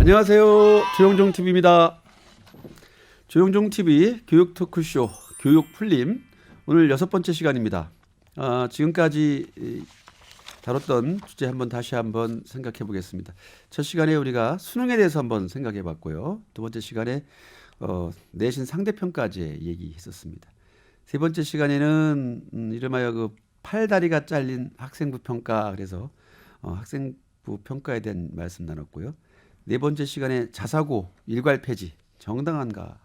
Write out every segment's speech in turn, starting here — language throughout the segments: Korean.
안녕하세요. 조영종 TV입니다. 조영종 TV 교육 토크쇼 교육 풀림 오늘 6번째 시간입니다. 지금까지 다뤘던 주제 다시 한번 생각해 보겠습니다. 첫 시간에 우리가 수능에 대해서 한번 생각해 봤고요. 두 번째 시간에 내신 상대평가제 얘기했었습니다. 세 번째 시간에는 이름하여 그 팔다리가 잘린 학생부 평가, 그래서 학생부 평가에 대한 말씀 나눴고요. 네 번째 시간에 자사고 일괄 폐지 정당한가,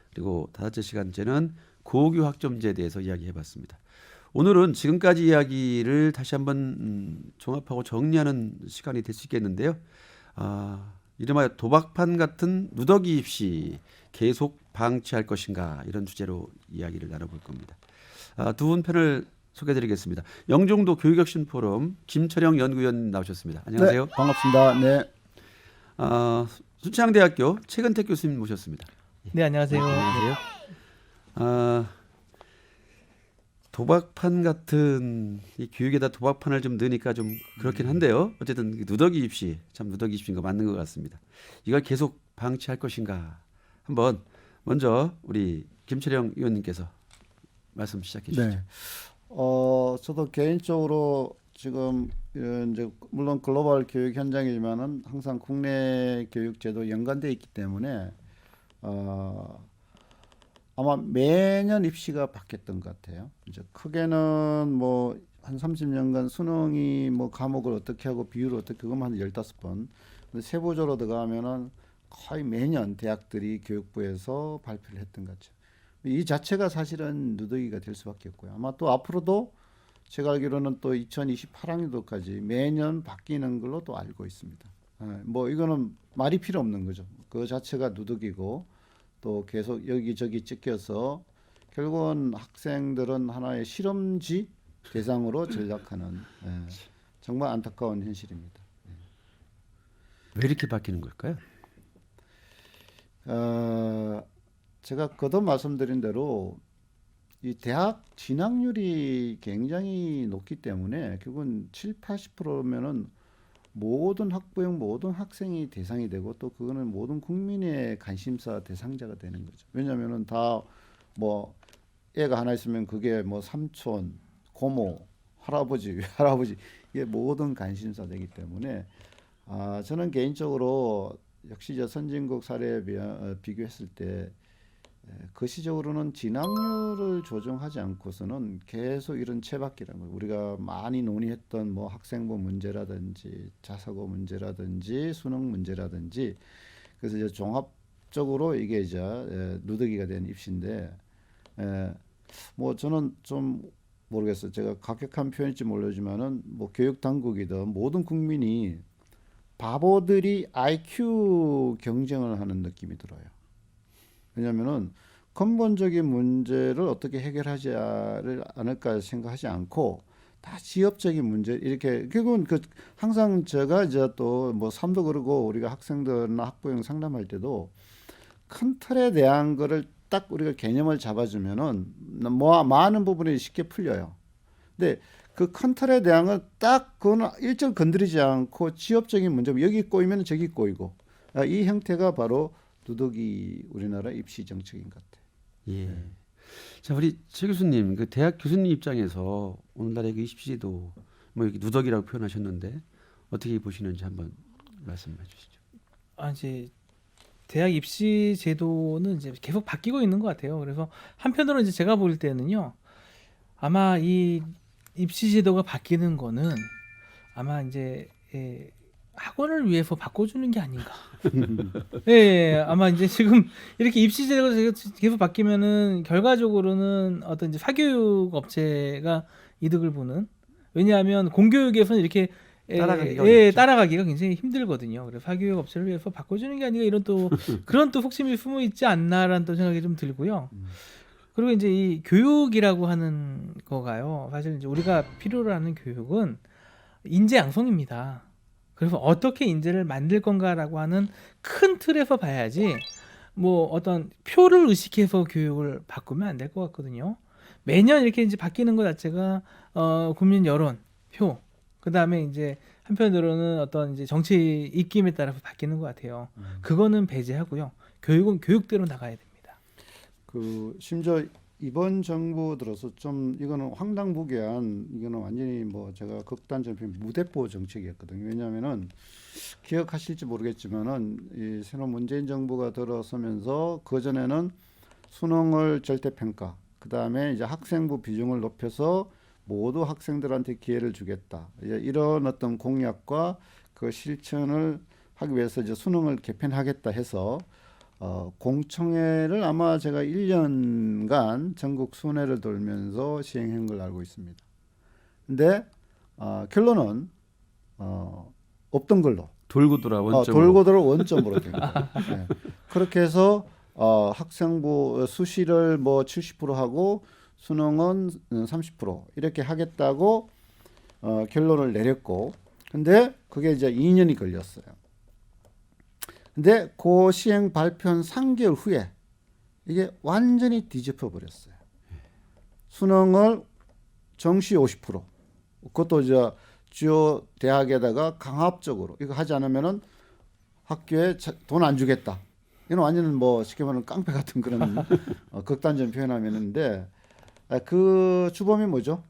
그리고 다섯째 시간째는 고교 학점제에 대해서 이야기해 봤습니다. 오늘은 지금까지 이야기를 다시 한번 종합하고 정리하는 시간이 될 수 있겠는데요. 이름하여 도박판 같은 누더기 입시 계속 방치할 것인가, 이런 주제로 이야기를 나눠볼 겁니다. 두 분 패널 소개해드리겠습니다. 영종도 교육혁신포럼 김철영 연구위원 나오셨습니다. 안녕하세요. 네, 반갑습니다. 네. 순창대학교 최근택 교수님 모셨습니다. 네, 안녕하세요. 안녕하세요. 도박판 같은, 이 교육에다 도박판을 좀 넣으니까 좀 그렇긴 한데요. 어쨌든 누더기 입시, 참 누더기 입시인 거 맞는 것 같습니다. 이걸 계속 방치할 것인가, 한번 먼저 우리 김철영 의원님께서 말씀 시작해 주시죠. 네. 저도 개인적으로 지금 이제 물론 글로벌 교육 현장이지만은 항상 국내 교육 제도 연관돼 있기 때문에 아마 매년 입시가 바뀌었던 것 같아요. 이제 크게는 뭐 한 30년간 수능이 뭐 과목을 어떻게 하고 비율을 어떻게, 그것만 한 15번. 근데 세부적으로 들어가면은 거의 매년 대학들이 교육부에서 발표를 했던 것 같죠. 이 자체가 사실은 누더기가 될 수밖에 없고요. 아마 또 앞으로도 제가 알기로는 또 2028학년도까지 매년 바뀌는 걸로 또 알고 있습니다. 뭐 이거는 말이 필요 없는 거죠. 그 자체가 누더기고 또 계속 여기저기 찍혀서 결국은 학생들은 하나의 실험지 대상으로 전락하는, 정말 안타까운 현실입니다. 왜 이렇게 바뀌는 걸까요? 제가 거듭 말씀드린 대로 이 대학 진학률이 굉장히 높기 때문에 결국은 70~80%면은 모든 학부형 모든 학생이 대상이 되고, 또 그거는 모든 국민의 관심사 대상자가 되는 거죠. 왜냐하면은 다 뭐 애가 하나 있으면 그게 뭐 삼촌, 고모, 할아버지, 외할아버지, 이게 모든 관심사 되기 때문에 저는 개인적으로 역시 저 선진국 사례에 비교했을 때 거시적으로는 진학률을 조정하지 않고서는 계속 이런 채바퀴라는 거, 우리가 많이 논의했던 뭐 학생부 문제라든지 자사고 문제라든지 수능 문제라든지, 그래서 이제 종합적으로 이게 이제 누더기가 된 입시인데, 뭐 저는 좀 모르겠어요. 제가 각격한 표현일지 모르지만은 뭐 교육 당국이든 모든 국민이 바보들이 IQ 경쟁을 하는 느낌이 들어요. 왜냐하면은 근본적인 문제를 어떻게 해결하지 않을까 생각하지 않고 다 지역적인 문제, 이렇게 결국은 항상 제가 이제 또 뭐 삶도 그러고 우리가 학생들이나 학부형 상담할 때도 큰 틀에 대한 거를 딱 우리가 개념을 잡아주면은 뭐 많은 부분이 쉽게 풀려요. 근데 그 큰 틀에 대한 건 딱 그거는 일절 건드리지 않고 지역적인 문제, 여기 꼬이면 저기 꼬이고, 이 형태가 바로 누더기 우리나라 입시 정책인 것 같아요. 예. 자, 우리 최 교수님, 그 대학 교수님 입장에서 오늘날의 그 입시제도 뭐 이렇게 누더기라고 표현하셨는데 어떻게 보시는지 한번 말씀해 주시죠. 이제 대학 입시 제도는 이제 계속 바뀌고 있는 것 같아요. 그래서 한편으로는 이제 제가 볼 때는요, 아마 이 입시 제도가 바뀌는 거는 아마 이제 학원을 위해서 바꿔주는 게 아닌가. 아마 이제 지금 이렇게 입시 제도가 계속 바뀌면은 결과적으로는 어떤 이제 사교육 업체가 이득을 보는. 왜냐하면 공교육에서는 이렇게 따라가기가 굉장히 힘들거든요. 그래서 사교육 업체를 위해서 바꿔주는 게 아닌가, 이런 또 그런 또 속심이 숨어 있지 않나라는 또 생각이 좀 들고요. 그리고 이제 이 교육이라고 하는 거가요, 사실 이제 우리가 필요로 하는 교육은 인재 양성입니다. 그래서 어떻게 인재를 만들 건가라고 하는 큰 틀에서 봐야지, 뭐 어떤 표를 의식해서 교육을 바꾸면 안 될 것 같거든요. 매년 이렇게 이제 바뀌는 것 자체가 국민 여론, 표, 그 다음에 이제 한편으로는 어떤 이제 정치 입김에 따라서 바뀌는 것 같아요. 그거는 배제하고요. 교육은 교육대로 나가야 됩니다. 그 심지어 이번 정부 들어서 좀 이거는 황당무계한 이거는 완전히 뭐 제가 극단적 무대포 정책이었거든요. 왜냐하면은 기억하실지 모르겠지만은 이 새로 문재인 정부가 들어서면서 그 전에는 수능을 절대평가, 그 다음에 이제 학생부 비중을 높여서 모두 학생들한테 기회를 주겠다. 이런 어떤 공약과 그 실천을 하기 위해서 이제 수능을 개편하겠다 해서 공청회를 아마 제가 1년간 전국 순회를 돌면서 시행한 걸 알고 있습니다. 근데 결론은 없던 걸로 돌고 돌아 원점으로. 돌고 돌아 원점으로 된 거예요. 네. 그렇게 해서 학생부 수시를 뭐 70% 하고 수능은 30% 이렇게 하겠다고 결론을 내렸고, 근데 그게 이제 2년이 걸렸어요. 근데 그 시행 발표한 3개월 후에 이게 완전히 뒤집어 버렸어요. 수능을 정시 50%, 그것도 이제 주요 대학에다가 강압적으로 이거 하지 않으면은 학교에 돈 안 주겠다. 이건 완전 뭐 쉽게 말하면 깡패 같은 그런 극단적 표현하면인데, 그 주범이 뭐죠?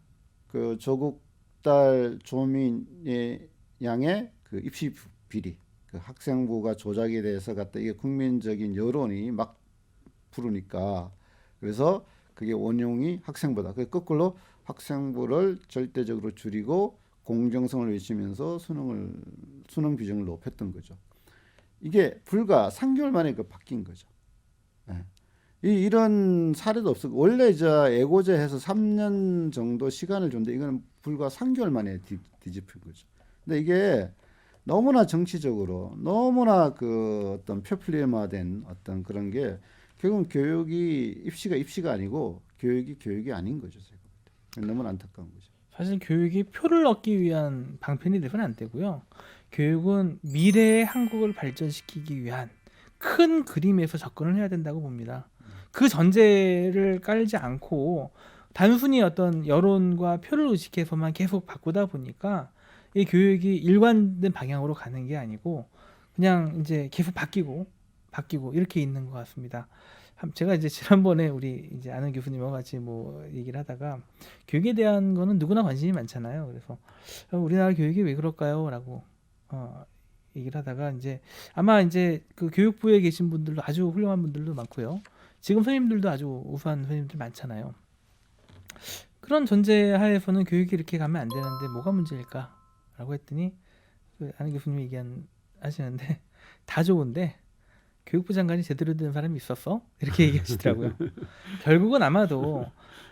그 조국 딸 조민의 양의 그 입시 비리, 그 학생부가 조작에 대해서 갖다 이게 국민적인 여론이 막 부르니까, 그래서 그게 원흉이 학생부다. 그 거꾸로 학생부를 절대적으로 줄이고 공정성을 외치면서 수능 비중을 높였던 거죠. 이게 불과 3개월 만에 그 바뀐 거죠. 예. 이런 사례도 없었고, 원래 이제 애고제해서 3년 정도 시간을 줬는데 이거는 불과 3개월 만에 뒤집힌 거죠. 근데 이게 너무나 정치적으로 너무나 그 어떤 표필리마된 어떤 그런 게 결국은 교육이 입시가 아니고 교육이 아닌 거죠. 제가 너무나 안타까운 거죠. 사실 교육이 표를 얻기 위한 방편이 되면 안 되고요. 교육은 미래의 한국을 발전시키기 위한 큰 그림에서 접근을 해야 된다고 봅니다. 그 전제를 깔지 않고 단순히 어떤 여론과 표를 의식해서만 계속 바꾸다 보니까 이 교육이 일관된 방향으로 가는 게 아니고 그냥 이제 계속 바뀌고 이렇게 있는 것 같습니다. 제가 이제 지난번에 우리 이제 아는 교수님과 같이 뭐 얘기를 하다가 교육에 대한 거는 누구나 관심이 많잖아요. 그래서 우리나라 교육이 왜 그럴까요?라고 얘기를 하다가 이제 아마 이제 그 교육부에 계신 분들도 아주 훌륭한 분들도 많고요. 지금 선생님들도 아주 우수한 선생님들 많잖아요. 그런 전제 하에서는 교육이 이렇게 가면 안 되는데 뭐가 문제일까라고 했더니 그 아는 교수님이 하시는데 다 좋은데 교육부 장관이 제대로 된 사람이 있었어? 이렇게 얘기하시더라고요. 결국은 아마도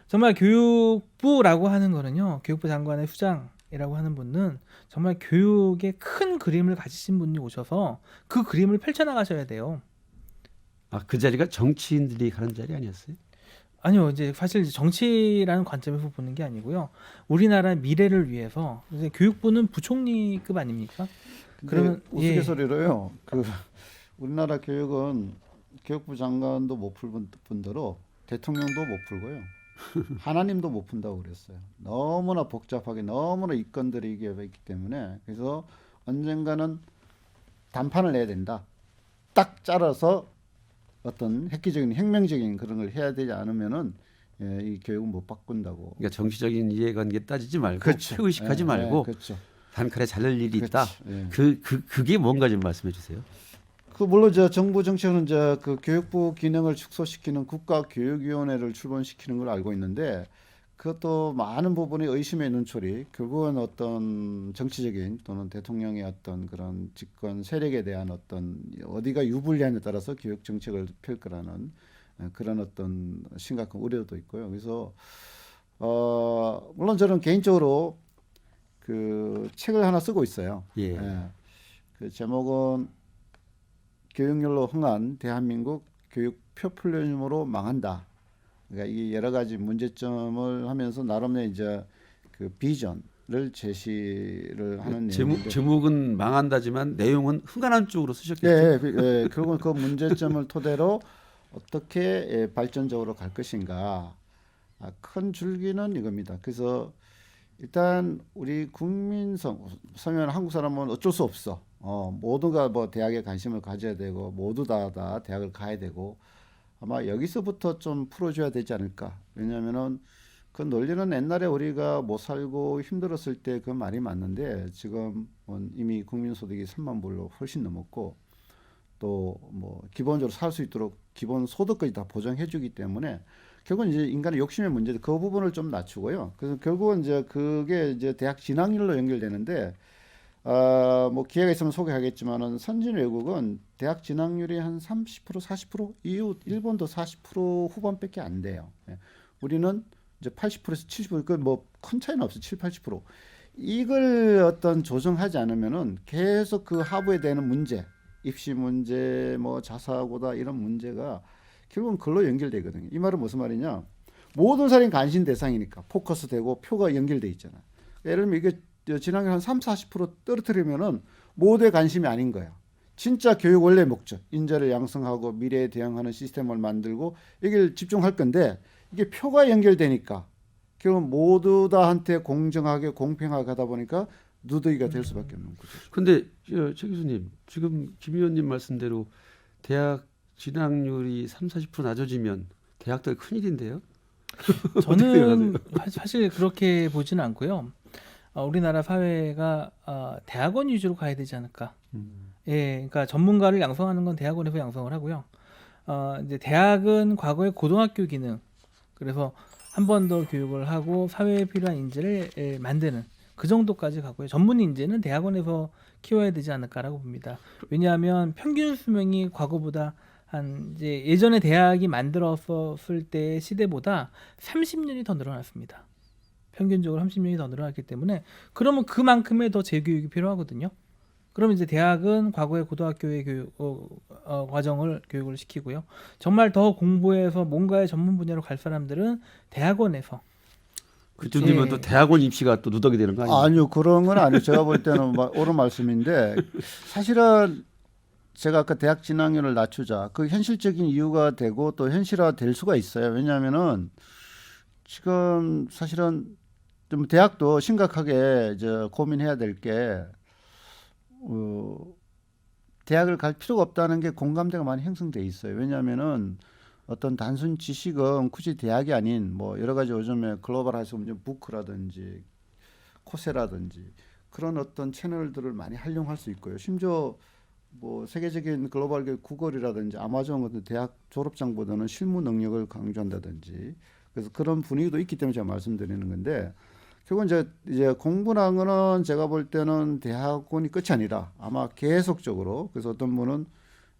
정말 교육부라고 하는 거는요, 교육부 장관의 수장이라고 하는 분은 정말 교육의 큰 그림을 가지신 분이 오셔서 그 그림을 펼쳐나가셔야 돼요. 그 자리가 정치인들이 가는 자리 아니었어요? 아니요, 이제 사실 정치라는 관점에서 보는 게 아니고요. 우리나라 미래를 위해서 이제 교육부는 부총리급 아닙니까? 그러면 우스갯소리로요. 그 우리나라 교육은 교육부 장관도 못 풀 분대로 대통령도 못 풀고요. 하나님도 못 푼다고 그랬어요. 너무나 복잡하게 너무나 이건들이 이게 있기 때문에, 그래서 언젠가는 단판을 내야 된다. 딱 잘라서 어떤 획기적인 혁명적인 그런 걸 해야 되지 않으면은 이 교육은 못 바꾼다고. 그러니까 정치적인 이해관계 따지지 말고 그렇죠. 표의식하지 말고 그렇죠. 단칼에 잘릴 일이 있다. 그렇죠. 그게 뭔가 좀 말씀해 주세요. 그 물론 저 정부 정책은 이제 그 교육부 기능을 축소시키는 국가교육위원회를 출범시키는 걸 알고 있는데, 그것도 많은 부분이 의심의 눈초리, 결국은 어떤 정치적인 또는 대통령의 어떤 그런 집권 세력에 대한 어떤 어디가 유불리하냐에 따라서 교육 정책을 펼 거라는 그런 어떤 심각한 우려도 있고요. 그래서 물론 저는 개인적으로 그 책을 하나 쓰고 있어요. 예. 그 제목은 교육열로 흥한 대한민국 교육 표플리즘으로 망한다. 그러니까 이 여러 가지 문제점을 하면서 나름의 이제 그 비전을 제시를 하는 내용인데, 제목은 망한다지만 내용은 흥한한 쪽으로 쓰셨겠죠. 예, 결국은 그 문제점을 토대로 어떻게 발전적으로 갈 것인가. 큰 줄기는 이겁니다. 그래서 일단 우리 서면 한국 사람은 어쩔 수 없어. 모두가 뭐 대학에 관심을 가져야 되고 모두 다 대학을 가야 되고 아마 여기서부터 좀 풀어줘야 되지 않을까. 왜냐하면은 그 논리는 옛날에 우리가 못 살고 힘들었을 때 그 말이 맞는데 지금은 이미 국민소득이 3만 불로 훨씬 넘었고 또 뭐 기본적으로 살 수 있도록 기본 소득까지 다 보장해주기 때문에 결국은 이제 인간의 욕심의 문제도 그 부분을 좀 낮추고요. 그래서 결국은 이제 그게 이제 대학 진학률로 연결되는데 뭐 기회가 있으면 소개하겠지만은 선진 외국은 대학 진학률이 한 30% 40% 이후 일본도 40% 후반밖에 안 돼요. 예. 우리는 이제 80%에서 70% 그 뭐 큰 차이는 없어 7, 80% 이걸 어떤 조정하지 않으면은 계속 그 하부에 대는 문제, 입시 문제, 뭐 자사고다 이런 문제가 결국은 그걸로 연결되거든요. 이 말은 무슨 말이냐? 모든 사람이 관심 대상이니까 포커스되고 표가 연결돼 있잖아. 예를 들면 이게 진학률 한 3, 40% 떨어뜨리면은 모두의 관심이 아닌 거야. 진짜 교육 원래 목적, 인재를 양성하고 미래에 대응하는 시스템을 만들고 이걸 집중할 건데 이게 표가 연결되니까 결국 모두 다한테 공정하게 공평하게 하다 보니까 누더기가 될 수밖에 없는 거죠. 근데 최 교수님 지금 김 의원님 말씀대로 대학 진학률이 3, 40% 낮아지면 대학들 큰일인데요. 저는 사실 그렇게 보지는 않고요. 우리나라 사회가 대학원 위주로 가야 되지 않을까. 예, 그러니까 전문가를 양성하는 건 대학원에서 양성을 하고요. 이제 대학은 과거의 고등학교 기능, 그래서 한 번 더 교육을 하고 사회에 필요한 인재를 만드는 그 정도까지 가고요. 전문 인재는 대학원에서 키워야 되지 않을까라고 봅니다. 왜냐하면 평균 수명이 과거보다 한 이제 예전에 대학이 만들었을 때 시대보다 30년이 더 늘어났습니다. 평균적으로 30년이 더 늘어났기 때문에 그러면 그만큼의 더 재교육이 필요하거든요. 그러면 이제 대학은 과거의 고등학교의 과정을 교육을 시키고요. 정말 더 공부해서 뭔가의 전문 분야로 갈 사람들은 대학원에서. 그쯤이면 예. 또 대학원 입시가 또 누더기 되는 거 아니에요? 아니요, 그런 건 아니에요. 제가 볼 때는 옳은 말씀인데 사실은 제가 아까 대학 진학률을 낮추자 그 현실적인 이유가 되고 또 현실화 될 수가 있어요. 왜냐하면은 지금 사실은 좀 대학도 심각하게 이제 고민해야 될게 대학을 갈 필요가 없다는 게 공감대가 많이 형성돼 있어요. 왜냐하면은 어떤 단순 지식은 굳이 대학이 아닌 뭐 여러 가지 요즘에 글로벌 하이스쿨 부크라든지 코세라든지 그런 어떤 채널들을 많이 활용할 수 있고요. 심지어 뭐 세계적인 글로벌 교육 구글이라든지 아마존 같은 대학 졸업장보다는 실무 능력을 강조한다든지 그래서 그런 분위기도 있기 때문에 제가 말씀드리는 건데 결국은 이제 공부라는 거는 제가 볼 때는 대학원이 끝이 아니라 아마 계속적으로 그래서 어떤 분은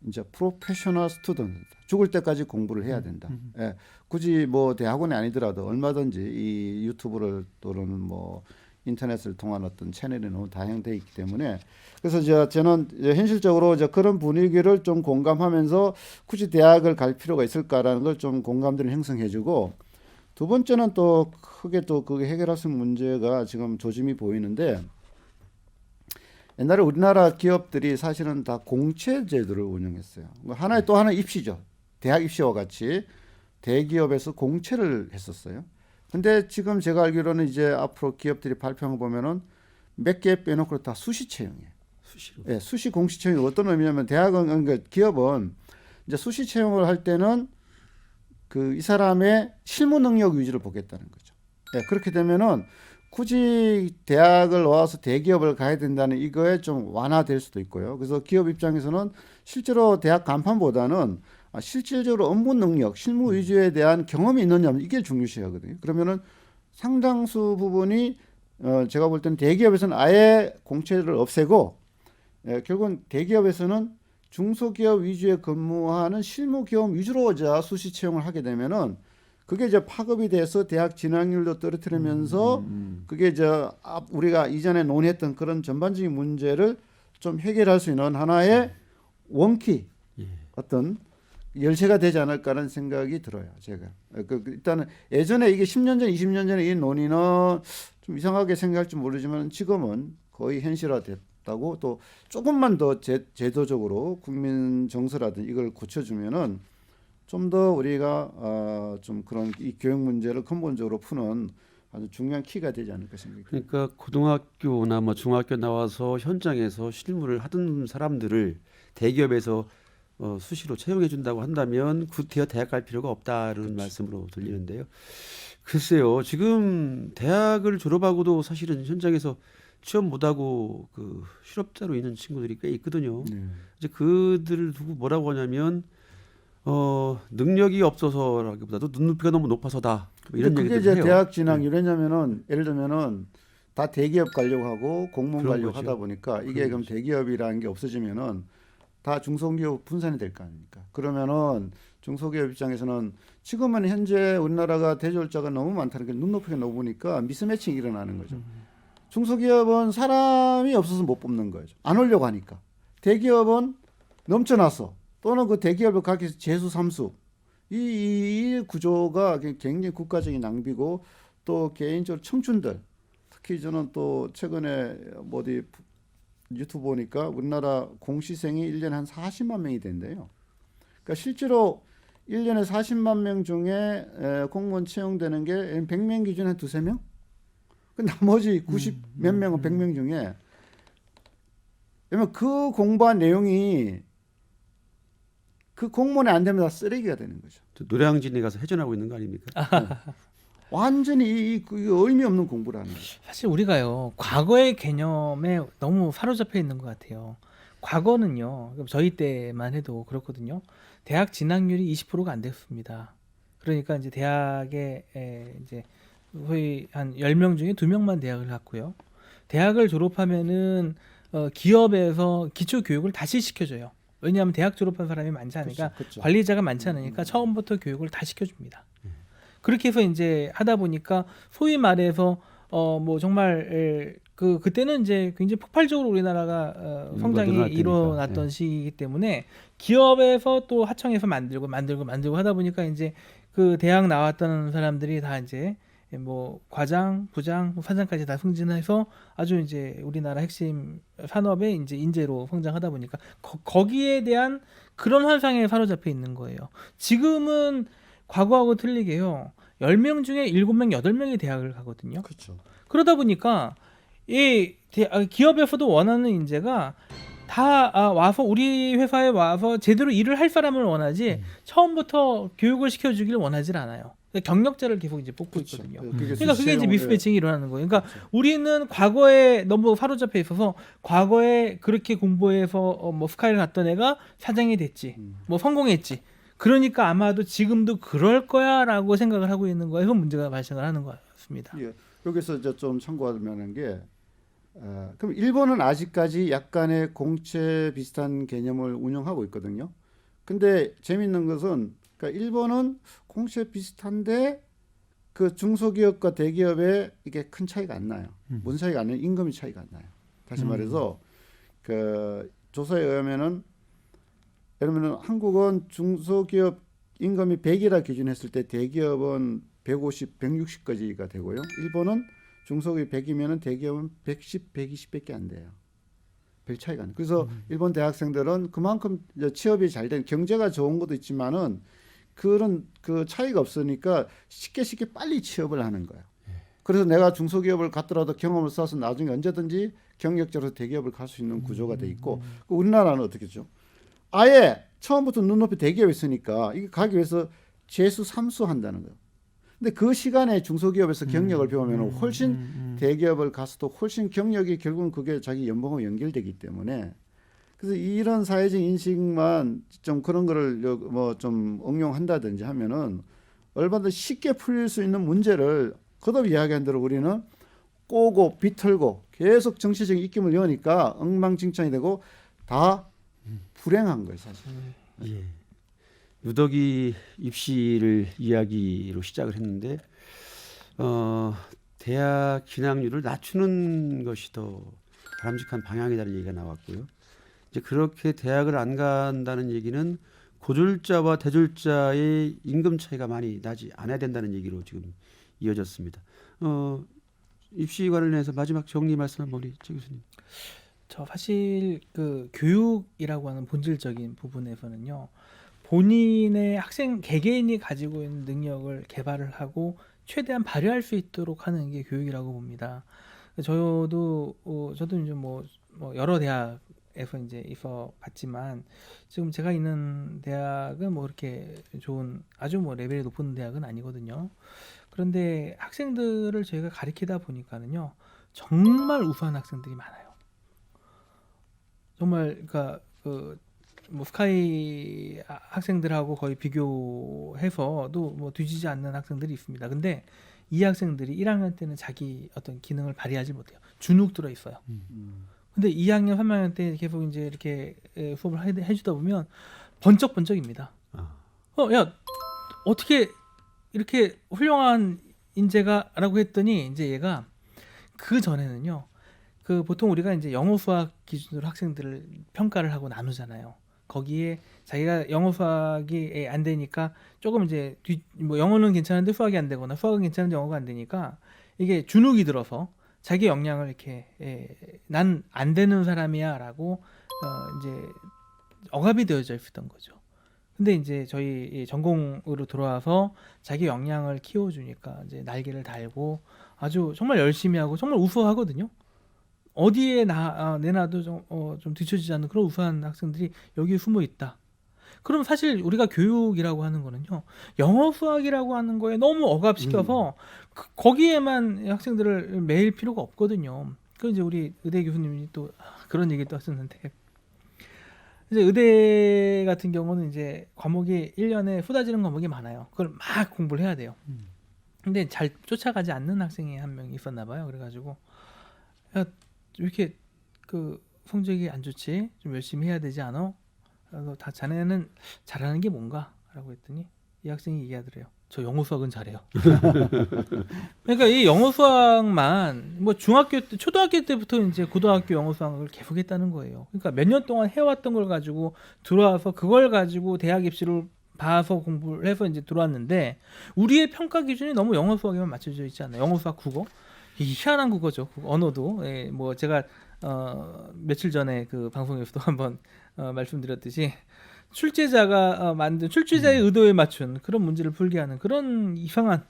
이제 프로페셔널 스튜던트 죽을 때까지 공부를 해야 된다. 예, 굳이 뭐 대학원이 아니더라도 얼마든지 이 유튜브를 또는 뭐 인터넷을 통한 어떤 채널이 너무 다양되어 있기 때문에 그래서 저는 이제 현실적으로 이제 그런 분위기를 좀 공감하면서 굳이 대학을 갈 필요가 있을까라는 걸 좀 공감대를 형성해주고 두 번째는 또 크게 또 그게 해결할 수 있는 문제가 지금 조짐이 보이는데 옛날에 우리나라 기업들이 사실은 다 공채 제도를 운영했어요. 하나의 또 하나 입시죠. 대학 입시와 같이 대기업에서 공채를 했었어요. 근데 지금 제가 알기로는 이제 앞으로 기업들이 발표한 거 보면은 몇 개 빼놓고 다 수시 채용이에요. 수시로. 예, 수시 공시 채용이 어떤 의미냐면 대학은 그러니까 기업은 이제 수시 채용을 할 때는 그 이 사람의 실무 능력 위주를 보겠다는 거죠. 예, 그렇게 되면은 굳이 대학을 나와서 대기업을 가야 된다는 이거에 좀 완화될 수도 있고요. 그래서 기업 입장에서는 실제로 대학 간판보다는 실질적으로 업무 능력, 실무 위주에 대한 경험이 있느냐 이게 중요시하거든요. 그러면은 상당수 부분이 제가 볼 때는 대기업에서는 아예 공채를 없애고 결국은 대기업에서는 중소기업 위주에 근무하는 실무 경험 위주로 수시 채용을 하게 되면은 그게 이제 파급이 돼서 대학 진학률도 떨어뜨리면서 그게 우리가 이전에 논의했던 그런 전반적인 문제를 좀 해결할 수 있는 하나의 원키 어떤 열쇠가 되지 않을까라는 생각이 들어요. 제가 일단은 예전에 이게 10년 전, 20년 전에 이 논의는 좀 이상하게 생각할지 모르지만 지금은 거의 현실화됐다고 또 조금만 더 제도적으로 국민 정서라든지 이걸 고쳐주면은 좀 더 우리가 좀 그런 이 교육 문제를 근본적으로 푸는 아주 중요한 키가 되지 않을까 생각합니다. 그러니까 고등학교나 뭐 중학교 나와서 현장에서 실무를 하던 사람들을 대기업에서 수시로 채용해 준다고 한다면 구태여 대학 갈 필요가 없다는 말씀으로 들리는데요. 글쎄요, 지금 대학을 졸업하고도 사실은 현장에서 취업 못하고 그 실업자로 있는 친구들이 꽤 있거든요. 네. 이제 그들을 두고 뭐라고 하냐면 능력이 없어서라기보다도 눈높이가 너무 높아서다 뭐 이런 그게 얘기들 이제 해요. 대학 진학률 왜냐면은 예를 들면은 다 대기업 가려고 하고 공무원 그런 가려고 거죠. 하다 보니까 이게 그런 그럼 거죠. 대기업이라는 게 없어지면은 다 중소기업 분산이 될 거 아닙니까? 그러면은 중소기업 입장에서는 지금은 현재 우리나라가 대졸자가 너무 많다는 게 눈높이가 높으니까 미스매칭이 일어나는 거죠. 중소기업은 사람이 없어서 못 뽑는 거죠. 안 오려고 하니까. 대기업은 넘쳐나서 또는 그 대기업을 가기 위해서 재수 삼수 이 구조가 굉장히 국가적인 낭비고 또 개인적으로 청춘들 특히 저는 또 최근에 뭐 어디 유튜브 보니까 우리나라 공시생이 1년에 한 40만 명이 된대요. 그러니까 실제로 1년에 40만 명 중에 공무원 채용되는 게 100명 기준에 한 두세 명? 그 나머지 90 몇 명은 100명 중에 왜냐면 그 공부한 내용이 그 공무원이 안 되면 다 쓰레기가 되는 거죠. 노량진에 가서 회전하고 있는 거 아닙니까? 완전히 그 의미 없는 공부라는 거죠. 사실 우리가요 과거의 개념에 너무 사로잡혀 있는 것 같아요. 과거는요 저희 때만 해도 그렇거든요. 대학 진학률이 20%가 안 됐습니다. 그러니까 이제 대학에 이제 거의 한 10명 중에 2명만 대학을 갔고요. 대학을 졸업하면은 기업에서 기초 교육을 다시 시켜줘요. 왜냐하면 대학 졸업한 사람이 많지 않으니까 그렇죠. 관리자가 많지 않으니까 처음부터 교육을 다 시켜줍니다. 그렇게 해서 이제 하다 보니까 소위 말해서 뭐 정말 그때는 이제 굉장히 폭발적으로 우리나라가 성장이 늘어날 테니까. 일어났던 시기이기 때문에 기업에서 또 하청에서 만들고 하다 보니까 이제 그 대학 나왔던 사람들이 다 이제 뭐 과장, 부장, 뭐 사장까지 다 승진해서 아주 이제 우리나라 핵심 산업의 이제 인재로 성장하다 보니까 거기에 대한 그런 환상에 사로잡혀 있는 거예요. 지금은 과거하고 틀리게요. 10명 중에 7명, 8명이 대학을 가거든요. 그렇죠. 그러다 보니까 이 기업에서도 원하는 인재가 다 와서 우리 회사에 와서 제대로 일을 할 사람을 원하지 처음부터 교육을 시켜주길 원하지 않아요. 경력자를 계속 이제 뽑고 그렇죠. 있거든요. 그게 그러니까 그게 이제 수시채용, 미스매칭이 일어나는 거예요. 그러니까 그렇죠. 우리는 과거에 너무 사로잡혀 있어서 과거에 그렇게 공부해서 뭐 스카이를 갔던 애가 사장이 됐지, 뭐 성공했지. 그러니까 아마도 지금도 그럴 거야라고 생각을 하고 있는 거에서 문제가 발생을 하는 것 같습니다. 예. 여기서 이제 좀 참고할 만한 게 그럼 일본은 아직까지 약간의 공채 비슷한 개념을 운영하고 있거든요. 근데 재밌는 것은 그러니까 일본은 공채 비슷한데 그 중소기업과 대기업에 이게 큰 차이가 안 나요. 뭔 차이가 안 나요? 임금이 차이가 안 나요. 다시 말해서 그 조사에 의하면은 예를 들면 한국은 중소기업 임금이 100이라 기준했을 때 대기업은 150, 160까지가 되고요. 일본은 중소기업 100이면은 대기업은 110, 120밖에 안 돼요. 별 차이가 안 나요. 그래서 일본 대학생들은 그만큼 이제 취업이 잘 된 경제가 좋은 것도 있지만은 그런 그 차이가 없으니까 쉽게 빨리 취업을 하는 거예요. 그래서 내가 중소기업을 갔더라도 경험을 쌓아서 나중에 언제든지 경력자로 대기업을 갈 수 있는 구조가 돼 있고 그 우리나라는 어떻게죠? 아예 처음부터 눈높이 대기업에 있으니까 이게 가기 위해서 재수 삼수 한다는 거예요. 근데 그 시간에 중소기업에서 경력을 배우면 훨씬 대기업을 가서도 훨씬 경력이 결국은 그게 자기 연봉과 연결되기 때문에 그래서 이런 사회적 인식만 좀 그런 거를 뭐 좀 응용한다든지 하면은 얼마든지 쉽게 풀릴 수 있는 문제를 거듭 이야기한 대로 우리는 꼬고 비틀고 계속 정치적인 입김을 여니까 엉망진창이 되고 다 불행한 거예요, 사실. 예. 누더기 입시를 이야기로 시작을 했는데 대학 진학률을 낮추는 것이 더 바람직한 방향이라는 얘기가 나왔고요. 이제 그렇게 대학을 안 간다는 얘기는 고졸자와 대졸자의 임금 차이가 많이 나지 않아야 된다는 얘기로 지금 이어졌습니다. 입시 관련해서 마지막 정리 말씀 한번 우리 최 교수님. 저 사실 그 교육이라고 하는 본질적인 부분에서는요. 본인의 학생 개개인이 가지고 있는 능력을 개발을 하고 최대한 발휘할 수 있도록 하는 게 교육이라고 봅니다. 저도 이제 뭐 여러 대학에서 이제 입학 봤지만 지금 제가 있는 대학은 뭐 그렇게 좋은 아주 뭐 레벨이 높은 대학은 아니거든요. 그런데 학생들을 저희가 가리키다 보니까는요 정말 우수한 학생들이 많아요. 정말 그러니까 뭐 스카이 학생들하고 거의 비교해서도 뭐 뒤지지 않는 학생들이 있습니다. 근데 이 학생들이 1학년 때는 자기 어떤 기능을 발휘하지 못해요. 주눅 들어 있어요. 근데 2학년, 3학년 때 계속 이제 이렇게 수업을 해주다 보면 번쩍번쩍입니다. 야, 어떻게 이렇게 훌륭한 인재가라고 했더니 이제 얘가 그 전에는요. 그 보통 우리가 이제 영어 수학 기준으로 학생들을 평가를 하고 나누잖아요. 거기에 자기가 영어 수학이 안 되니까 조금 이제 뭐 영어는 괜찮은데 수학이 안 되거나 수학은 괜찮은데 영어가 안 되니까 이게 주눅이 들어서 자기 역량을 이렇게 난 안 되는 사람이야라고 이제 억압이 되어져 있었던 거죠. 근데 이제 저희 전공으로 들어와서 자기 역량을 키워주니까 이제 날개를 달고 아주 정말 열심히 하고 정말 우수하거든요. 어디에 내놔도 좀 뒤처지지 않는 그런 우수한 학생들이 여기 숨어 있다. 그럼 사실 우리가 교육이라고 하는 거는요, 영어 수학이라고 하는 거에 너무 억압시켜서 거기에만 학생들을 매일 필요가 없거든요. 그 이제 우리 의대 교수님이 또 그런 얘기도 하셨는데, 이제 의대 같은 경우는 이제 과목이 1년에 쏟아지는 과목이 많아요. 그걸 막 공부를 해야 돼요. 근데 잘 쫓아가지 않는 학생이 한 명 있었나 봐요. 그래가지고 야, 왜 이렇게 그 성적이 안 좋지? 좀 열심히 해야 되지 않아? 그래서 다 자네는 잘하는 게 뭔가? 라고 했더니 이 학생이 얘기하더래요. 저 영어 수학은 잘해요. 그러니까 이 영어 수학만 뭐 중학교 때, 초등학교 때부터 이제 고등학교 영어 수학을 계속했다는 거예요. 그러니까 몇 년 동안 해왔던 걸 가지고 들어와서 그걸 가지고 대학 입시를 봐서 공부를 해서 이제 들어왔는데 우리의 평가 기준이 너무 영어 수학에만 맞춰져 있지 않나요? 영어 수학 국어 이 희한한 국어죠. 언어도 뭐 제가 며칠 전에 그 방송에서도 한번 말씀드렸듯이 출제자가 만든 출제자의 의도에 맞춘 그런 문제를 풀게 하는 그런 이상한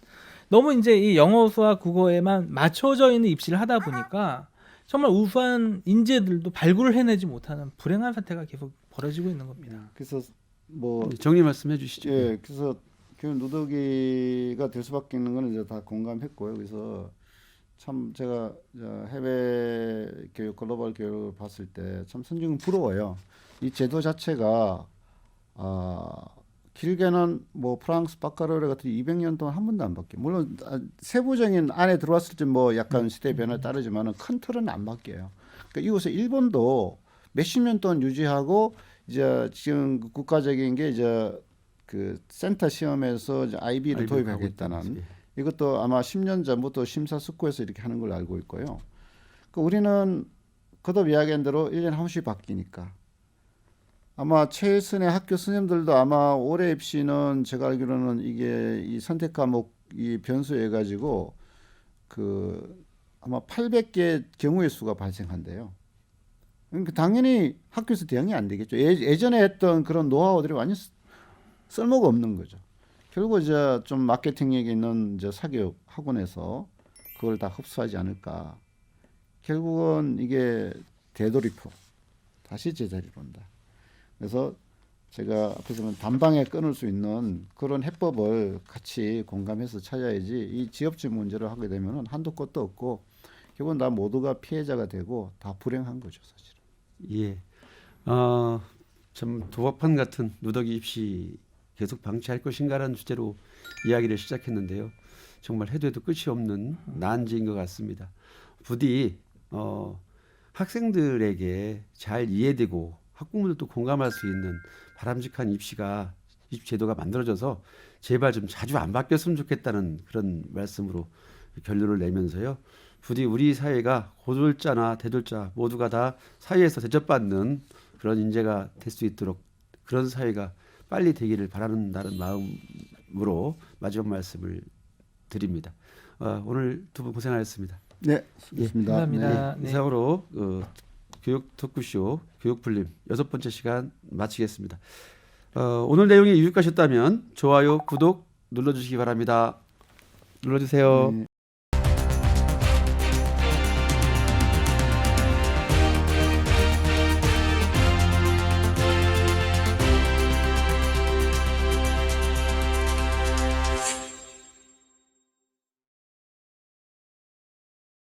너무 이제 이 영어 수학 국어에만 맞춰져 있는 입시를 하다 보니까 정말 우수한 인재들도 발굴을 해내지 못하는 불행한 사태가 계속 벌어지고 있는 겁니다. 그래서 뭐 정리 말씀해 주시죠. 예, 그래서 교육 누더기가 될 수밖에 없는 거는 이제 다 공감했고요. 그래서 참 제가 해외 교육, 글로벌 교육을 봤을 때 참 선생님 부러워요. 이 제도 자체가 길게는 뭐 프랑스 바카로레 같은 200년 동안 한 번도 안 바뀌어요. 물론 세부적인 안에 들어왔을 때 뭐 약간 시대 변화에 따르지만은 큰 틀은 안 바뀌어요. 그러니까 이곳에 일본도 몇십 년 동안 유지하고 이제 지금 국가적인 게 이제 그 센터 시험에서 이제 IB를 도입하겠다는 이것도 아마 10년 전부터 심사숙고해서 이렇게 하는 걸로 알고 있고요. 그러니까 우리는 거듭 이야기한 대로 1년에 한 번씩 바뀌니까 아마 최선의 학교 선생님들도 아마 올해 입시는 제가 알기로는 이게 이 선택 과목 이 변수해 가지고 그 아마 800개 경우의 수가 발생한대요. 그러니까 당연히 학교에서 대응이 안 되겠죠. 예전에 했던 그런 노하우들이 완전 쓸모가 없는 거죠. 결국 이제 좀 마케팅력이 있는 이제 사교육 학원에서 그걸 다 흡수하지 않을까. 결국은 이게 되돌이표 다시 제자리로 온다. 그래서 제가 앞에서 보면 단방에 끊을 수 있는 그런 해법을 같이 공감해서 찾아야지 이 지역적 문제를 하게 되면은 한도 끝도 없고 결국은 다 모두가 피해자가 되고 다 불행한 거죠, 사실은. 예. 참 도박판 같은 누더기 입시 계속 방치할 것인가라는 주제로 이야기를 시작했는데요. 정말 해도 해도 끝이 없는 난제인 것 같습니다. 부디 학생들에게 잘 이해되고 학부모들도 공감할 수 있는 바람직한 입시 제도가 만들어져서 제발 좀 자주 안 바뀌었으면 좋겠다는 그런 말씀으로 결론을 내면서요. 부디 우리 사회가 고졸자나 대졸자 모두가 다 사회에서 대접받는 그런 인재가 될 수 있도록 그런 사회가 빨리 되기를 바라는다는 마음으로 마지막 말씀을 드립니다. 오늘 두 분 고생하셨습니다. 네, 수고했습니다. 감사합니다. 네. 이상으로 교육 토크쇼 교육풀림 6번째 시간 마치겠습니다. 오늘 내용이 유익하셨다면 좋아요, 구독 눌러주시기 바랍니다. 눌러주세요. 네.